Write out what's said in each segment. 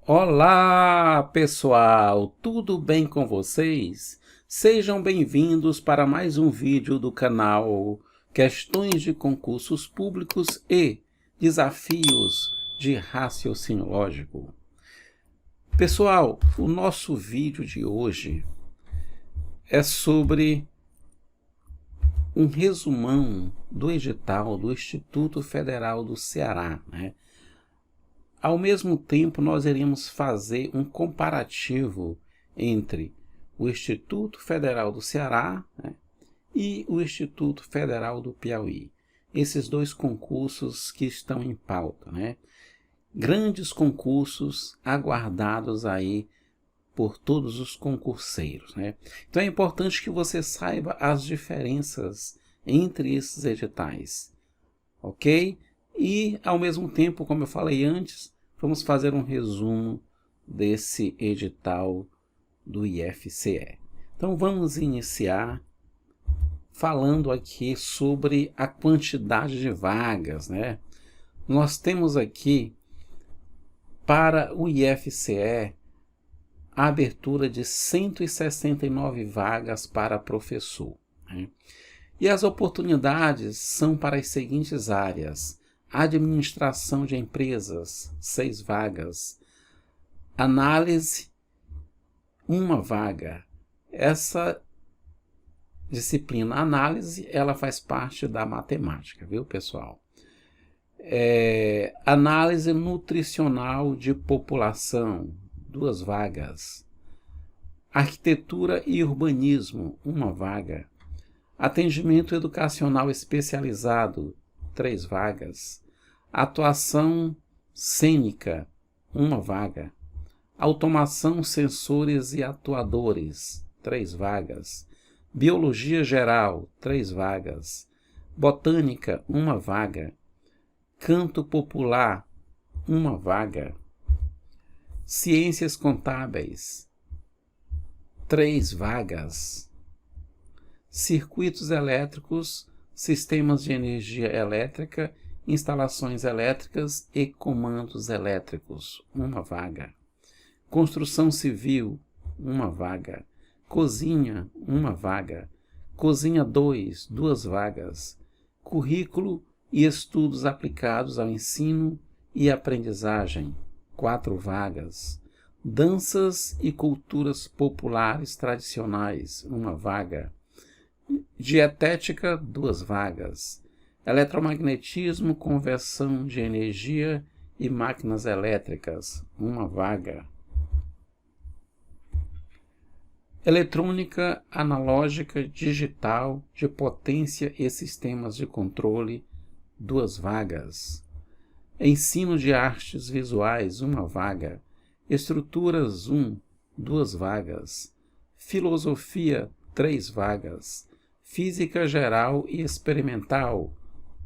Olá, pessoal! Tudo bem com vocês? Sejam bem-vindos para mais um vídeo do canal Questões de Concursos Públicos e Desafios de Raciocínio Lógico. Pessoal, o nosso vídeo de hoje é sobre um resumão do edital do Instituto Federal do Ceará, né? Ao mesmo tempo, nós iremos fazer um comparativo entre o Instituto Federal do Ceará, né, e o Instituto Federal do Piauí. Esses dois concursos que estão em pauta, né? Grandes concursos aguardados aí por todos os concurseiros, né? Então é importante que você saiba as diferenças entre esses editais, ok? E, ao mesmo tempo, como eu falei antes, vamos fazer um resumo desse edital do IFCE. Então, vamos iniciar falando aqui sobre a quantidade de vagas, né? Nós temos aqui, para o IFCE, a abertura de 169 vagas para professor, né? E as oportunidades são para as seguintes áreas: administração de empresas, 6 vagas. Análise, 1 vaga. Essa disciplina, análise, ela faz parte da matemática, viu, pessoal? Análise nutricional de população, 2 vagas. Arquitetura e urbanismo, 1 vaga. Atendimento educacional especializado, 3 vagas. Atuação cênica, 1 vaga. Automação, sensores e atuadores, 3 vagas. Biologia geral, 3 vagas. Botânica, 1 vaga. Canto popular, 1 vaga. Ciências contábeis, 3 vagas. Circuitos elétricos, sistemas de energia elétrica, instalações elétricas e comandos elétricos, 1 vaga. Construção civil, 1 vaga. Cozinha, 1 vaga. Cozinha 2, 2 vagas. Currículo e estudos aplicados ao ensino e aprendizagem, 4 vagas. Danças e culturas populares tradicionais, 1 vaga. Dietética, 2 vagas. Eletromagnetismo, conversão de energia e máquinas elétricas, 1 vaga. Eletrônica analógica digital de potência e sistemas de controle, 2 vagas. Ensino de artes visuais, 1 vaga. Estruturas 1, 2 vagas. Filosofia, 3 vagas. Física geral e experimental,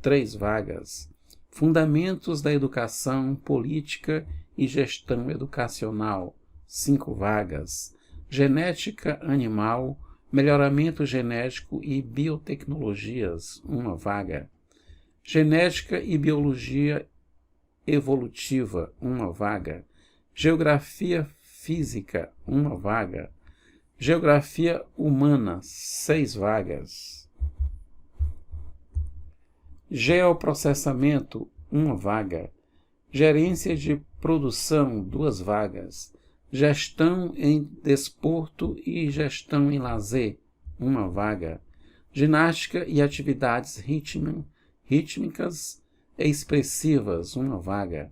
3 vagas. Fundamentos da educação, política e gestão educacional, 5 vagas. Genética animal, melhoramento genético e biotecnologias, 1 vaga. Genética e biologia evolutiva, 1 vaga. Geografia física, 1 vaga. Geografia humana, 6 vagas. Geoprocessamento, 1 vaga. Gerência de produção, 2 vagas. Gestão em desporto e gestão em lazer, 1 vaga. Ginástica e atividades rítmicas e expressivas, 1 vaga.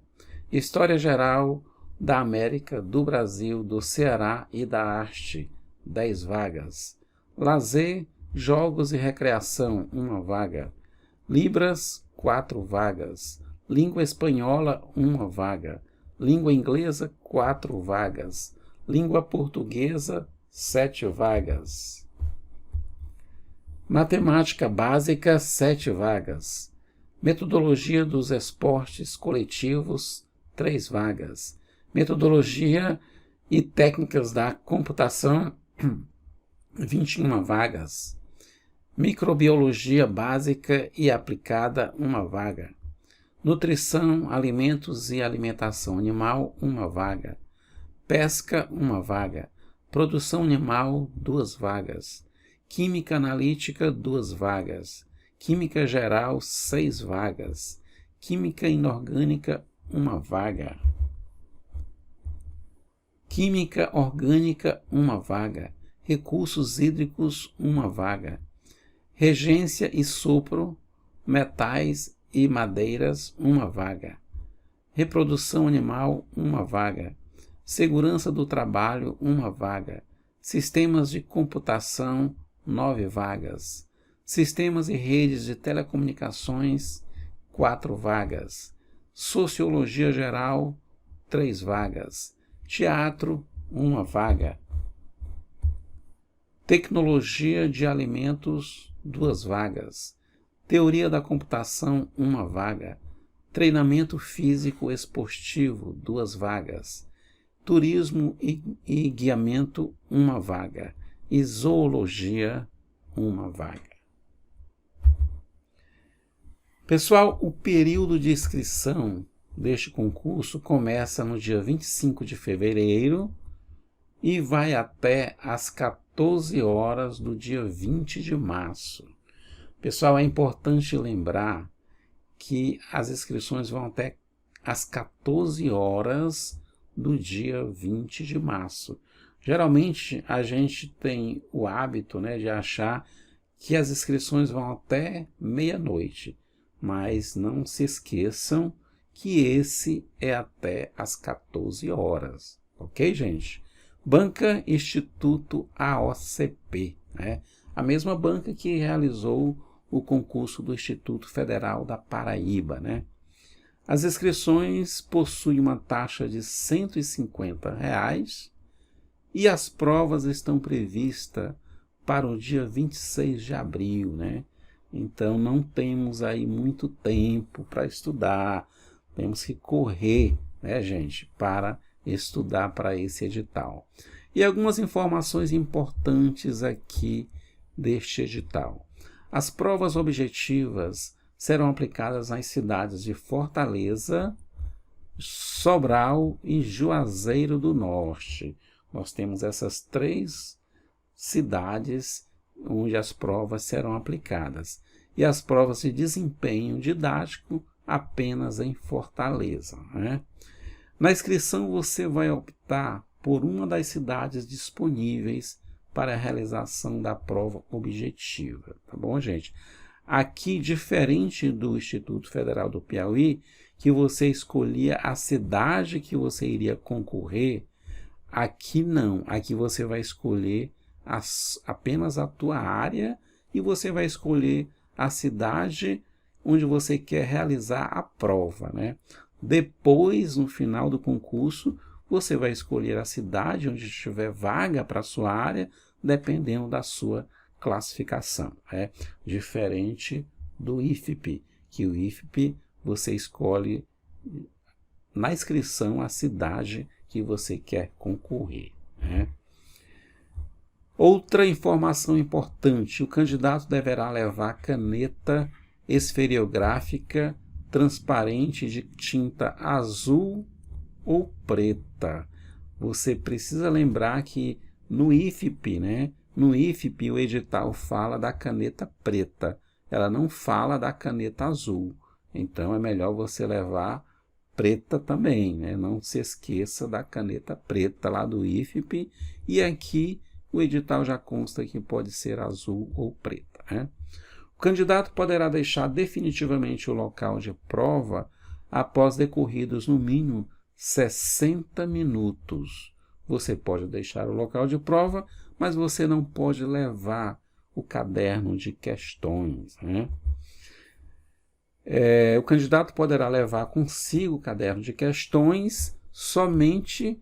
História geral da América, do Brasil, do Ceará e da arte, 10 vagas. Lazer, jogos e recreação, 1 vaga. Libras, 4 vagas. Língua espanhola, 1 vaga. Língua inglesa, 4 vagas. Língua portuguesa, 7 vagas. Matemática básica, 7 vagas. Metodologia dos esportes coletivos, 3 vagas. Metodologia e técnicas da computação, 21 vagas. Microbiologia básica e aplicada, 1 vaga. Nutrição, alimentos e alimentação animal, 1 vaga. Pesca, 1 vaga. Produção animal, 2 vagas. Química analítica, 2 vagas. Química geral, 6 vagas. Química inorgânica, 1 vaga. Química orgânica, 1 vaga. Recursos hídricos, 1 vaga. Regência e sopro, metais e madeiras, 1 vaga. Reprodução animal, 1 vaga. Segurança do trabalho, 1 vaga. Sistemas de computação, 9 vagas. Sistemas e redes de telecomunicações, 4 vagas. Sociologia geral, 3 vagas. Teatro, 1 vaga. Tecnologia de alimentos, 2 vagas. Teoria da computação, 1 vaga. Treinamento físico esportivo, 2 vagas. Turismo e guiamento, 1 vaga. E zoologia, 1 vaga. Pessoal, o período de inscrição deste concurso começa no dia 25 de fevereiro e vai até às 14 horas do dia 20 de março. Pessoal, é importante lembrar que as inscrições vão até às 14 horas do dia 20 de março. Geralmente a gente tem o hábito, né, de achar que as inscrições vão até meia-noite, mas não se esqueçam que esse é até às 14 horas, ok, gente? Banca Instituto AOCP, né? A mesma banca que realizou o concurso do Instituto Federal da Paraíba, né? As inscrições possuem uma taxa de R$ 150 e as provas estão previstas para o dia 26 de abril, né? Então não temos aí muito tempo para estudar, temos que correr, né, gente, para estudar para esse edital. E algumas informações importantes aqui deste edital. As provas objetivas serão aplicadas nas cidades de Fortaleza, Sobral e Juazeiro do Norte. Nós temos essas 3 cidades onde as provas serão aplicadas. E as provas de desempenho didático apenas em Fortaleza, né? Na inscrição você vai optar por uma das cidades disponíveis para a realização da prova objetiva, tá bom, gente? Aqui, diferente do Instituto Federal do Piauí, que você escolhia a cidade que você iria concorrer, aqui não. Aqui você vai escolher apenas a tua área e você vai escolher a cidade onde você quer realizar a prova, né? Depois, no final do concurso, você vai escolher a cidade onde tiver vaga para a sua área, dependendo da sua classificação. É diferente do IFP, que o IFP você escolhe na inscrição a cidade que você quer concorrer, né? Outra informação importante: o candidato deverá levar caneta esferográfica transparente de tinta azul ou preta. Você precisa lembrar que no IFP, né? No IFP o edital fala da caneta preta, ela não fala da caneta azul. Então é melhor você levar preta também, né? Não se esqueça da caneta preta lá do IFP. E aqui o edital já consta que pode ser azul ou preta, né? O candidato poderá deixar definitivamente o local de prova após decorridos no mínimo 60 minutos. Você pode deixar o local de prova, mas você não pode levar o caderno de questões, né? O candidato poderá levar consigo o caderno de questões somente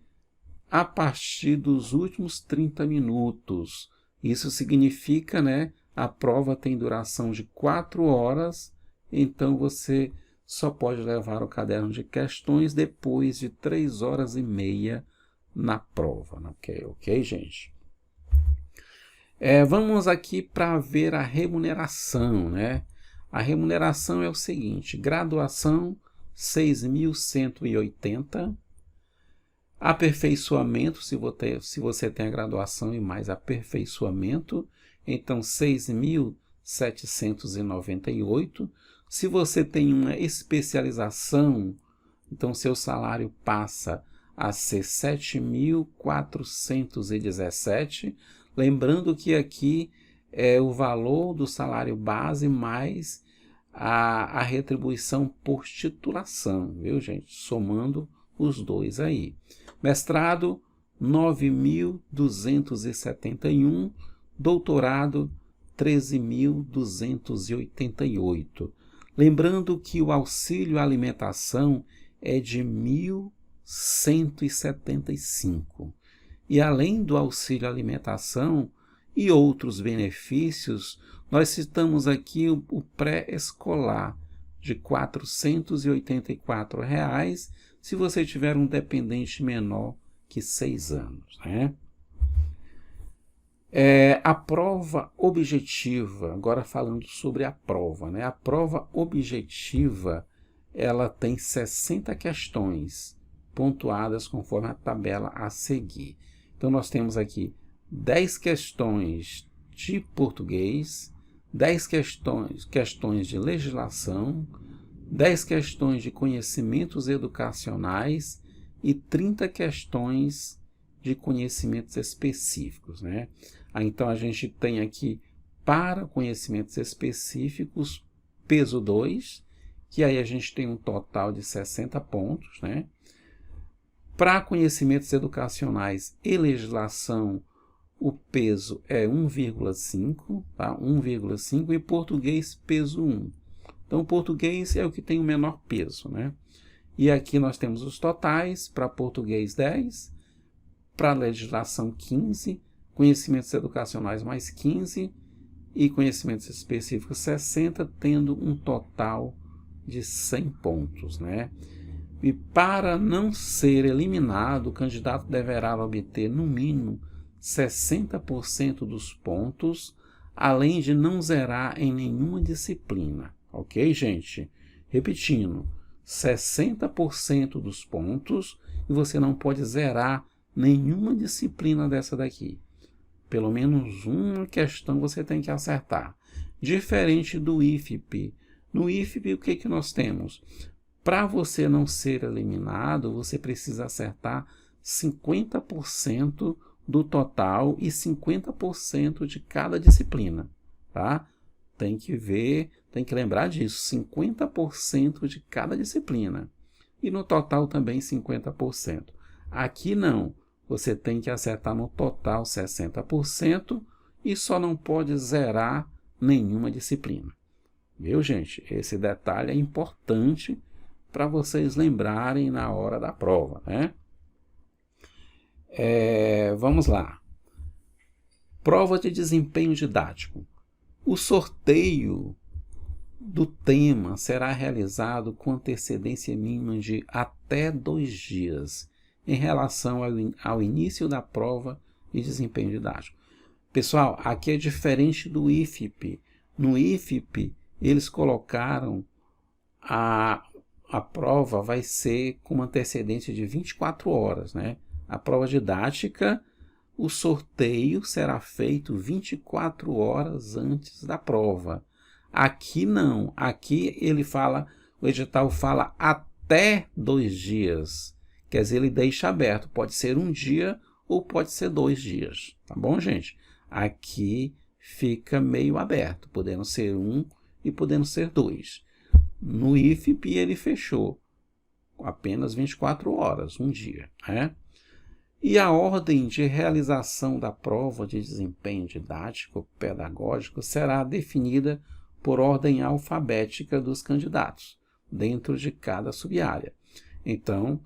a partir dos últimos 30 minutos. Isso significa, né, a prova tem duração de 4 horas, então você só pode levar o caderno de questões depois de 3 horas e meia na prova. Ok, gente? Vamos aqui para ver a remuneração, né? A remuneração é o seguinte: graduação 6.180, Aperfeiçoamento, se você tem a graduação e mais aperfeiçoamento, então 6.798. Se você tem uma especialização, então seu salário passa a ser 7.417. Lembrando que aqui é o valor do salário base mais a retribuição por titulação, viu, gente? Somando os dois aí. Mestrado, 9.271. Doutorado, 13.288. Lembrando que o auxílio alimentação é de 1.175. E além do auxílio alimentação e outros benefícios, nós citamos aqui o pré-escolar de R$ 484, se você tiver um dependente menor que 6 anos, né? A prova objetiva, agora falando sobre a prova, né? A prova objetiva, ela tem 60 questões pontuadas conforme a tabela a seguir. Então, nós temos aqui 10 questões de português, 10 questões de legislação, 10 questões de conhecimentos educacionais e 30 questões de conhecimentos específicos, né? Então, a gente tem aqui, para conhecimentos específicos, peso 2, que aí a gente tem um total de 60 pontos, né? Para conhecimentos educacionais e legislação, o peso é 1,5, tá? 1,5, e português, peso 1. Então, o português é o que tem o menor peso, né? E aqui nós temos os totais: para português 10, para legislação 15, conhecimentos educacionais mais 15 e conhecimentos específicos 60, tendo um total de 100 pontos, né? E para não ser eliminado, o candidato deverá obter no mínimo 60% dos pontos, além de não zerar em nenhuma disciplina. Ok, gente? Repetindo, 60% dos pontos, e você não pode zerar nenhuma disciplina dessa daqui. Pelo menos uma questão você tem que acertar. Diferente do IFP. No IFP, o que nós temos? Para você não ser eliminado, você precisa acertar 50% do total e 50% de cada disciplina, tá? Tem que ver, tem que lembrar disso, 50% de cada disciplina. E no total também 50%. Aqui não, você tem que acertar no total 60% e só não pode zerar nenhuma disciplina. Viu, gente? Esse detalhe é importante para vocês lembrarem na hora da prova, né? Vamos lá. Prova de desempenho didático. O sorteio do tema será realizado com antecedência mínima de até 2 dias em relação ao início da prova de desempenho didático. Pessoal, aqui é diferente do IFP. No IFP, eles colocaram a prova vai ser com uma antecedência de 24 horas, né? A prova didática, o sorteio será feito 24 horas antes da prova. Aqui não, aqui o edital fala até 2 dias. Quer dizer, ele deixa aberto, pode ser 1 dia ou pode ser 2 dias, tá bom, gente? Aqui fica meio aberto, podendo ser 1 e podendo ser 2. No IFP ele fechou apenas 24 horas, 1 dia, né? E a ordem de realização da prova de desempenho didático pedagógico será definida por ordem alfabética dos candidatos, dentro de cada subárea. Então,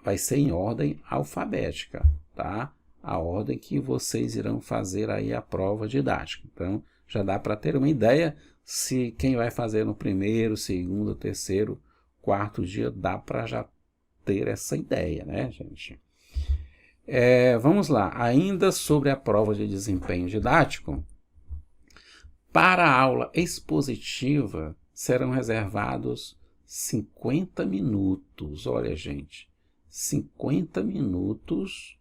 vai ser em ordem alfabética, tá? A ordem que vocês irão fazer aí a prova didática. Então, já dá para ter uma ideia se quem vai fazer no primeiro, segundo, terceiro, quarto dia, dá para já ter essa ideia, né, gente? Vamos lá, ainda sobre a prova de desempenho didático. Para a aula expositiva, serão reservados 50 minutos. Olha, gente, 50 minutos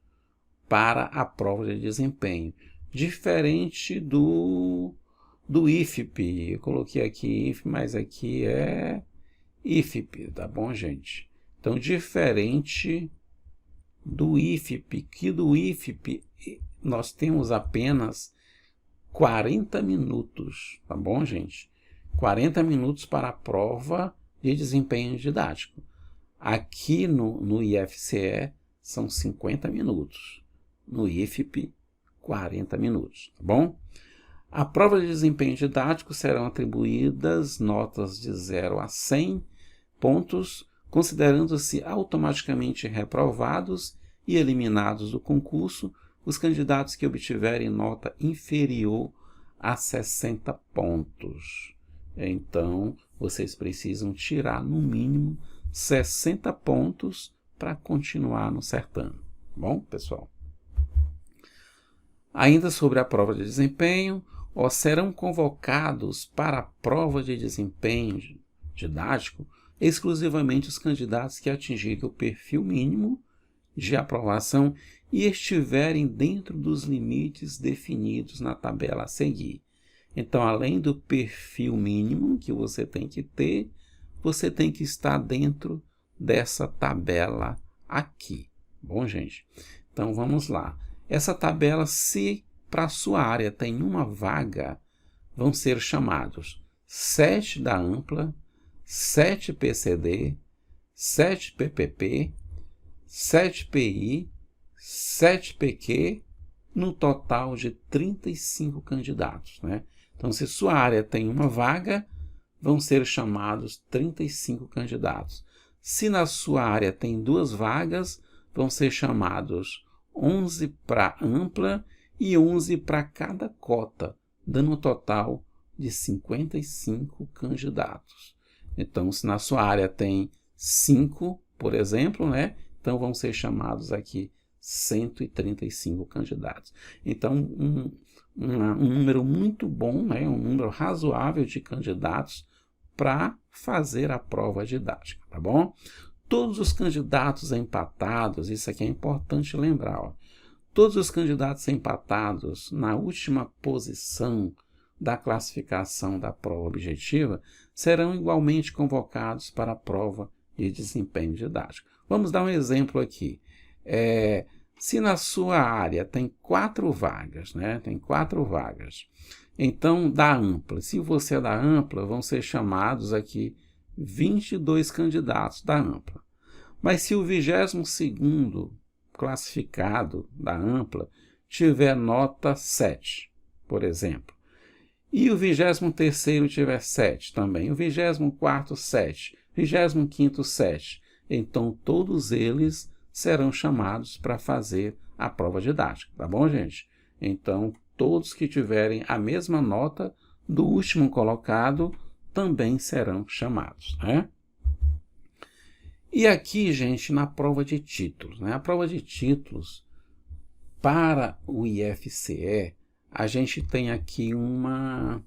para a prova de desempenho. Diferente do IFP. Eu coloquei aqui IFP, mas aqui é IFP, tá bom, gente? Então, diferente do IFP, que do IFP nós temos apenas 40 minutos, tá bom, gente? 40 minutos para a prova de desempenho didático. Aqui no IFCE são 50 minutos. No IFP, 40 minutos, tá bom? A prova de desempenho didático serão atribuídas notas de 0 a 100 pontos, considerando-se automaticamente reprovados e eliminados do concurso os candidatos que obtiverem nota inferior a 60 pontos. Então, vocês precisam tirar no mínimo 60 pontos para continuar no certame. Bom, pessoal? Ainda sobre a prova de desempenho, serão convocados para a prova de desempenho didático exclusivamente os candidatos que atingirem o perfil mínimo de aprovação e estiverem dentro dos limites definidos na tabela a seguir. Então, além do perfil mínimo que você tem que ter, você tem que estar dentro dessa tabela aqui. Bom, gente? Então, vamos lá. Essa tabela, se para a sua área tem uma vaga, vão ser chamados 7 da ampla, 7 PCD, 7 PPP, 7 PI, 7 PQ, no total de 35 candidatos, né? Então, se sua área tem uma vaga, vão ser chamados 35 candidatos. Se na sua área tem 2 vagas, vão ser chamados 11 para ampla e 11 para cada cota, dando um total de 55 candidatos. Então, se na sua área tem 5, por exemplo, né? Então, vão ser chamados aqui 135 candidatos. Então, um número muito bom, né? Um número razoável de candidatos para fazer a prova didática, tá bom? Todos os candidatos empatados, isso aqui é importante lembrar, ó, todos os candidatos empatados na última posição da classificação da prova objetiva serão igualmente convocados para a prova de desempenho didático. Vamos dar um exemplo aqui. Se na sua área tem 4 vagas, né? Tem 4 vagas. Então, da ampla, se você é da ampla, vão ser chamados aqui 22 candidatos da ampla. Mas se o 22º classificado da ampla tiver nota 7, por exemplo, e o 23º tiver 7 também, o 24º 7, 25º 7, então todos eles serão chamados para fazer a prova didática, tá bom, gente? Então, todos que tiverem a mesma nota do último colocado também serão chamados, né? E aqui, gente, na prova de títulos, né? A prova de títulos para o IFCE, a gente tem aqui uma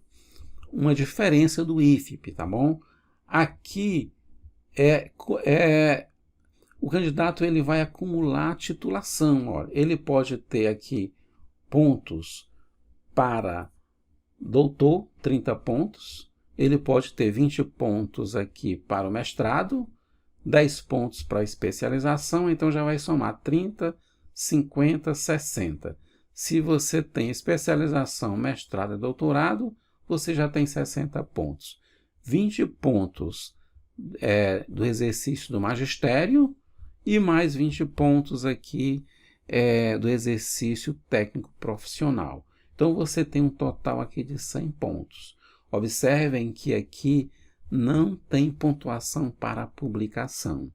diferença do IFP, tá bom? Aqui o candidato ele vai acumular titulação. Olha, ele pode ter aqui pontos para doutor, 30 pontos. Ele pode ter 20 pontos aqui para o mestrado, 10 pontos para a especialização, então já vai somar 30, 50, 60. Se você tem especialização, mestrado e doutorado, você já tem 60 pontos. 20 pontos do exercício do magistério e mais 20 pontos aqui do exercício técnico profissional. Então, você tem um total aqui de 100 pontos. Observem que aqui não tem pontuação para publicação.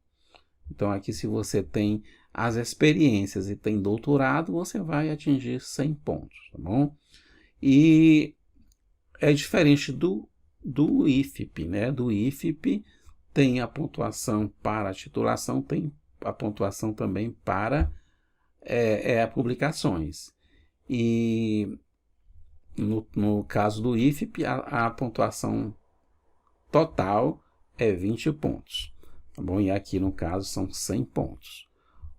Então, aqui se você tem as experiências e tem doutorado, você vai atingir 100 pontos, tá bom? E é diferente do IFP, né? Do IFP tem a pontuação para a titulação, tem a pontuação também para publicações. E no caso do IFP, a pontuação total é 20 pontos, tá bom? E aqui no caso são 100 pontos.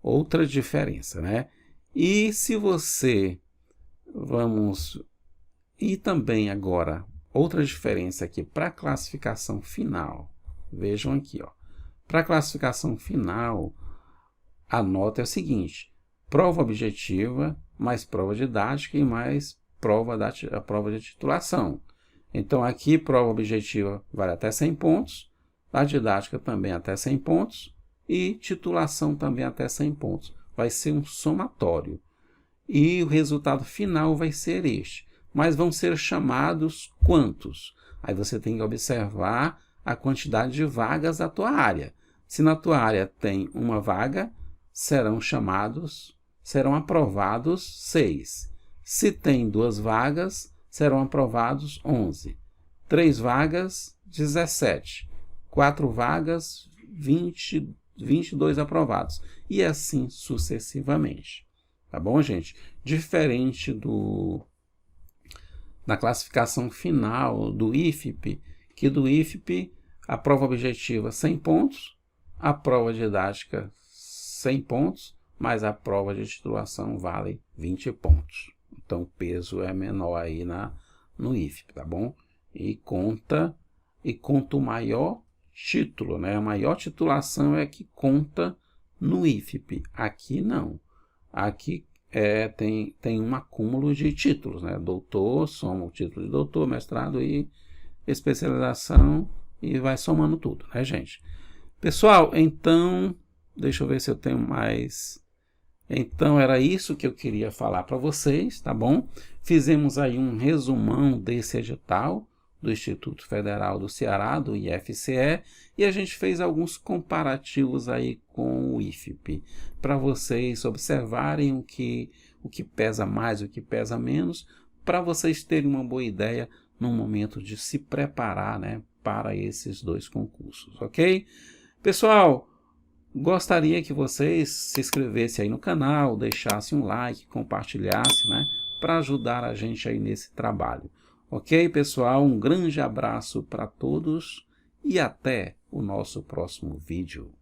outra diferença, né? E se você, e também agora, outra diferença aqui para a classificação final. Vejam aqui, ó. Para a classificação final, a nota é o seguinte: prova objetiva, mais prova didática e mais a prova de titulação. Então, aqui, prova objetiva vale até 100 pontos, a didática também até 100 pontos e titulação também até 100 pontos. Vai ser um somatório. E o resultado final vai ser este. Mas vão ser chamados quantos? Aí você tem que observar a quantidade de vagas da tua área. Se na tua área tem uma vaga, serão aprovados 6. Se tem 2 vagas, serão aprovados 11. 3 vagas, 17. 4 vagas, 22 aprovados. E assim sucessivamente. Tá bom, gente? Diferente da classificação final do IFP, que do IFP a prova objetiva 100 pontos, a prova didática 100 pontos, mas a prova de titulação vale 20 pontos. Então o peso é menor aí no IFP, tá bom? E conta o maior título, né? A maior titulação é que conta no IFP. Aqui não. Aqui tem um acúmulo de títulos, né? Doutor, soma o título de doutor, mestrado e especialização e vai somando tudo, né, gente? Pessoal, então, deixa eu ver se eu tenho mais. Então, era isso que eu queria falar para vocês, tá bom? Fizemos aí um resumão desse edital do Instituto Federal do Ceará, do IFCE, e a gente fez alguns comparativos aí com o IFP, para vocês observarem o que pesa mais, o que pesa menos, para vocês terem uma boa ideia no momento de se preparar, né, para esses dois concursos, ok? Pessoal, gostaria que vocês se inscrevessem aí no canal, deixassem um like, compartilhassem, né, para ajudar a gente aí nesse trabalho. Ok, pessoal? Um grande abraço para todos e até o nosso próximo vídeo.